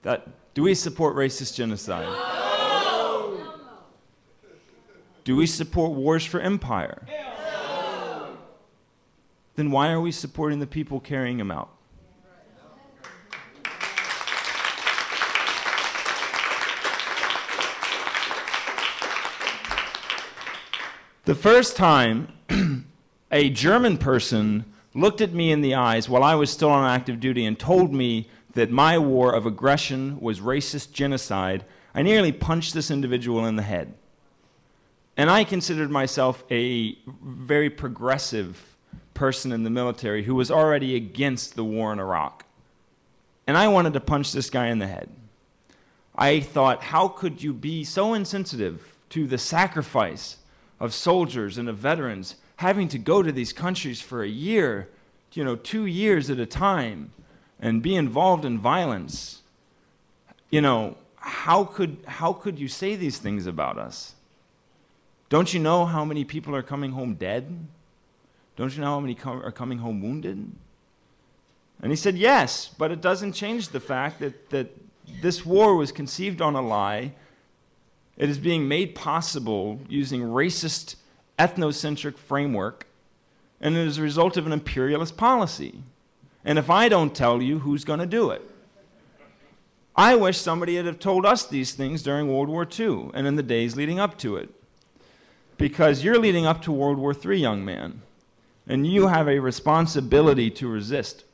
Do we support racist genocide? No. Do we support wars for empire? No. Then why are we supporting the people carrying them out? The first time a German person looked at me in the eyes while I was still on active duty and told me that my war of aggression was racist genocide, I nearly punched this individual in the head. And I considered myself a very progressive person in the military who was already against the war in Iraq. And I wanted to punch this guy in the head. I thought, how could you be so insensitive to the sacrifice of soldiers and of veterans having to go to these countries for a year, 2 years at a time, and be involved in violence? How could you say these things about us? Don't you know how many people are coming home dead? Don't you know how many are coming home wounded? And he said, yes, but it doesn't change the fact that this war was conceived on a lie. It is being made possible using racist, ethnocentric framework, and it is a result of an imperialist policy. And if I don't tell you, who's going to do it? I wish somebody had have told us these things during World War II and in the days leading up to it. Because you're leading up to World War III, young man, and you have a responsibility to resist.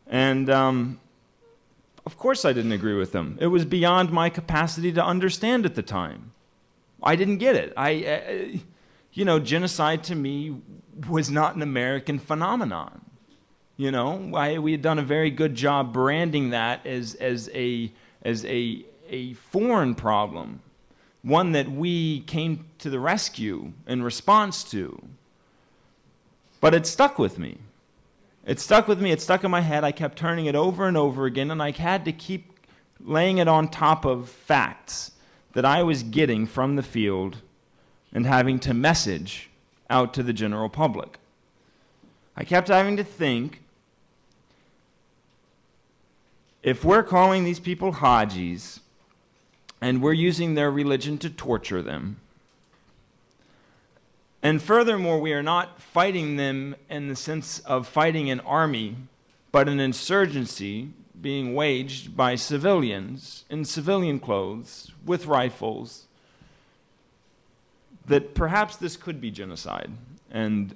And of course I didn't agree with them. It was beyond my capacity to understand at the time. I didn't get it. Genocide to me was not an American phenomenon. We had done a very good job branding that as a foreign problem, one that we came to the rescue in response to. But it stuck with me. It stuck with me. It stuck in my head. I kept turning it over and over again, and I had to keep laying it on top of facts that I was getting from the field and having to message out to the general public. I kept having to think, if we're calling these people Hajis and we're using their religion to torture them, and furthermore, we are not fighting them in the sense of fighting an army, but an insurgency being waged by civilians in civilian clothes with rifles, that perhaps this could be genocide. And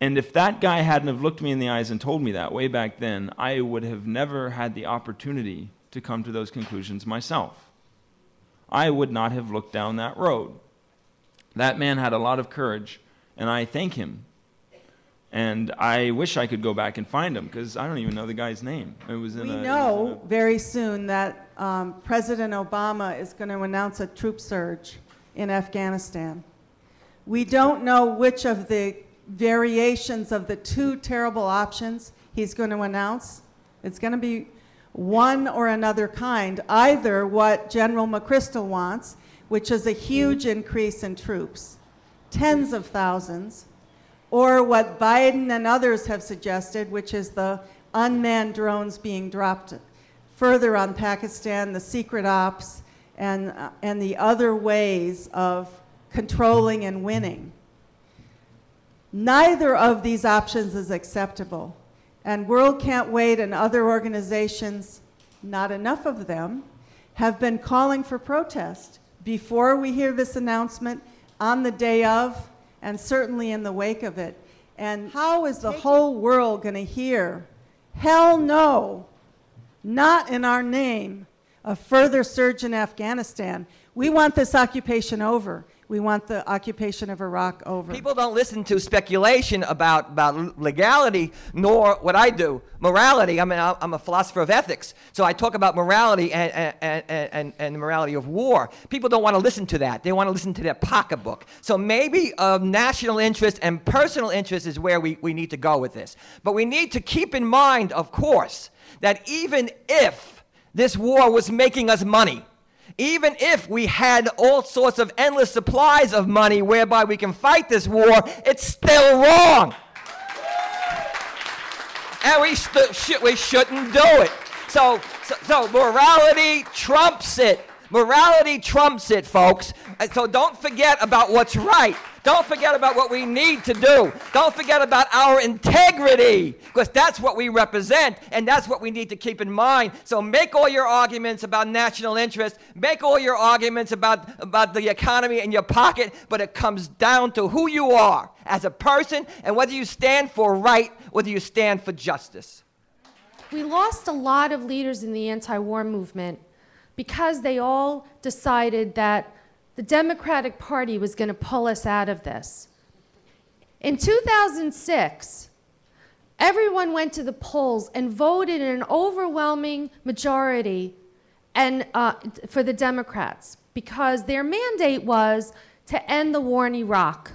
if that guy hadn't have looked me in the eyes and told me that way back then, I would have never had the opportunity to come to those conclusions myself. I would not have looked down that road. That man had a lot of courage, and I thank him. And I wish I could go back and find him, because I don't even know the guy's name. It was in we know very soon that President Obama is going to announce a troop surge in Afghanistan. We don't know which of the variations of the two terrible options he's going to announce. It's going to be one or another kind, either what General McChrystal wants, which is a huge increase in troops, tens of thousands, or what Biden and others have suggested, which is the unmanned drones being dropped further on Pakistan, the secret ops, and the other ways of controlling and winning. Neither of these options is acceptable. And World Can't Wait and other organizations, not enough of them, have been calling for protest before we hear this announcement, on the day of, and certainly in the wake of it. And how is the whole world going to hear, hell no, not in our name, a further surge in Afghanistan? We want this occupation over. We want the occupation of Iraq over. People don't listen to speculation about legality, nor what I do, morality. I'm a philosopher of ethics, so I talk about morality and the morality of war. People don't want to listen to that. They want to listen to their pocketbook. So maybe national interest and personal interest is where we need to go with this. But we need to keep in mind, of course, that even if this war was making us money, even if we had all sorts of endless supplies of money whereby we can fight this war, it's still wrong. And we shouldn't do it. So morality trumps it. Morality trumps it, folks. And so don't forget about what's right. Don't forget about what we need to do. Don't forget about our integrity, because that's what we represent, and that's what we need to keep in mind. So make all your arguments about national interest. Make all your arguments about the economy in your pocket, but it comes down to who you are as a person and whether you stand for right, whether you stand for justice. We lost a lot of leaders in the anti-war movement because they all decided that the Democratic Party was going to pull us out of this. In 2006, everyone went to the polls and voted in an overwhelming majority for the Democrats because their mandate was to end the war in Iraq.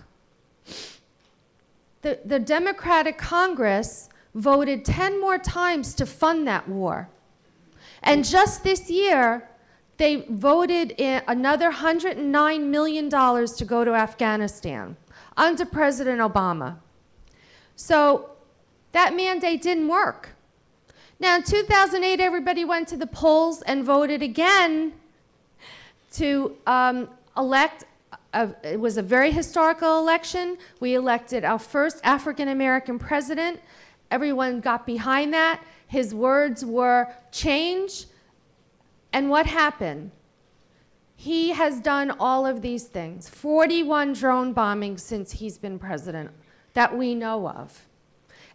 The Democratic Congress voted 10 more times to fund that war. And just this year, they voted in another $109 million to go to Afghanistan under President Obama. So that mandate didn't work. Now in 2008, everybody went to the polls and voted again to elect, it was a very historical election. We elected our first African-American president. Everyone got behind that. His words were change. And what happened? He has done all of these things. 41 drone bombings since he's been president that we know of.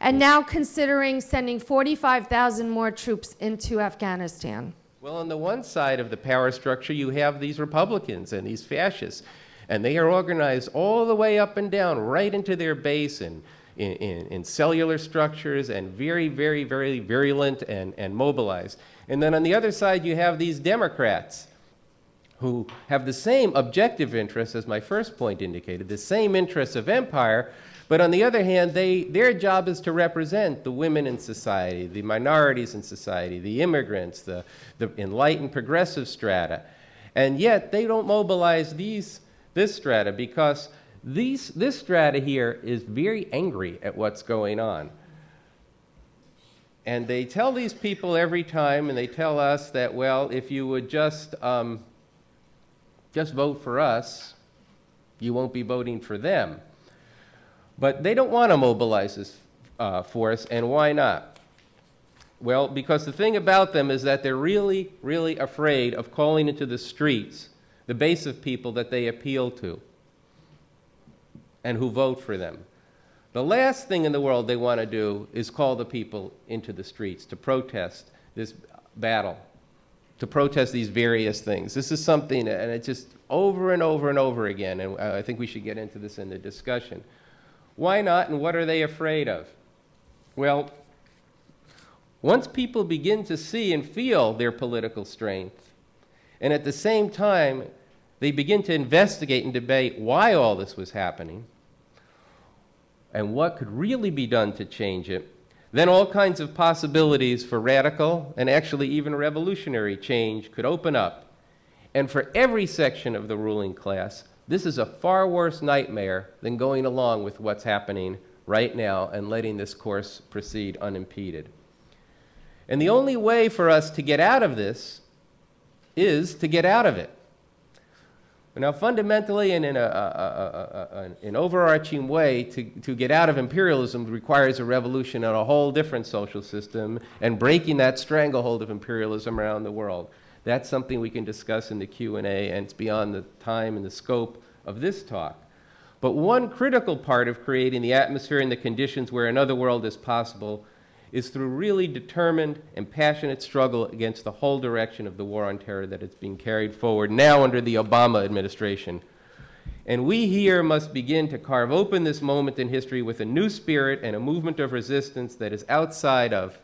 And now considering sending 45,000 more troops into Afghanistan. Well, on the one side of the power structure, you have these Republicans and these fascists. And they are organized all the way up and down, right into their base in cellular structures and very, very, very virulent and mobilized. And then on the other side, you have these Democrats who have the same objective interests, as my first point indicated, the same interests of empire, but on the other hand, their job is to represent the women in society, the minorities in society, the immigrants, the enlightened progressive strata. And yet, they don't mobilize this strata because this strata here is very angry at what's going on. And they tell these people every time, and they tell us that, well, if you would just vote for us, you won't be voting for them. But they don't want to mobilize this force, and why not? Well, because the thing about them is that they're really, really afraid of calling into the streets the base of people that they appeal to and who vote for them. The last thing in the world they want to do is call the people into the streets to protest this battle, to protest these various things. This is something, and it's just over and over and over again, and I think we should get into this in the discussion. Why not, and what are they afraid of? Well, once people begin to see and feel their political strength, and at the same time, they begin to investigate and debate why all this was happening, and what could really be done to change it, then all kinds of possibilities for radical and actually even revolutionary change could open up. And for every section of the ruling class, this is a far worse nightmare than going along with what's happening right now and letting this course proceed unimpeded. And the only way for us to get out of this is to get out of it. Now, fundamentally and in an overarching way, to get out of imperialism requires a revolution in a whole different social system and breaking that stranglehold of imperialism around the world. That's something we can discuss in the Q&A, and it's beyond the time and the scope of this talk. But one critical part of creating the atmosphere and the conditions where another world is possible is through really determined and passionate struggle against the whole direction of the war on terror that is being carried forward now under the Obama administration. And we here must begin to carve open this moment in history with a new spirit and a movement of resistance that is outside of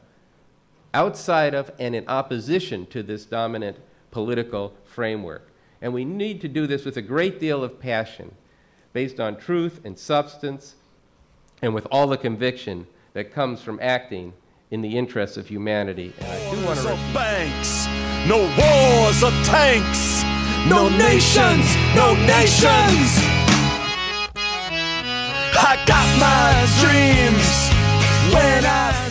and in opposition to this dominant political framework. And we need to do this with a great deal of passion, based on truth and substance, and with all the conviction that comes from acting in the interests of humanity. And I do want to repeat. Banks, no wars or tanks, no nations, no nations. I got my dreams when I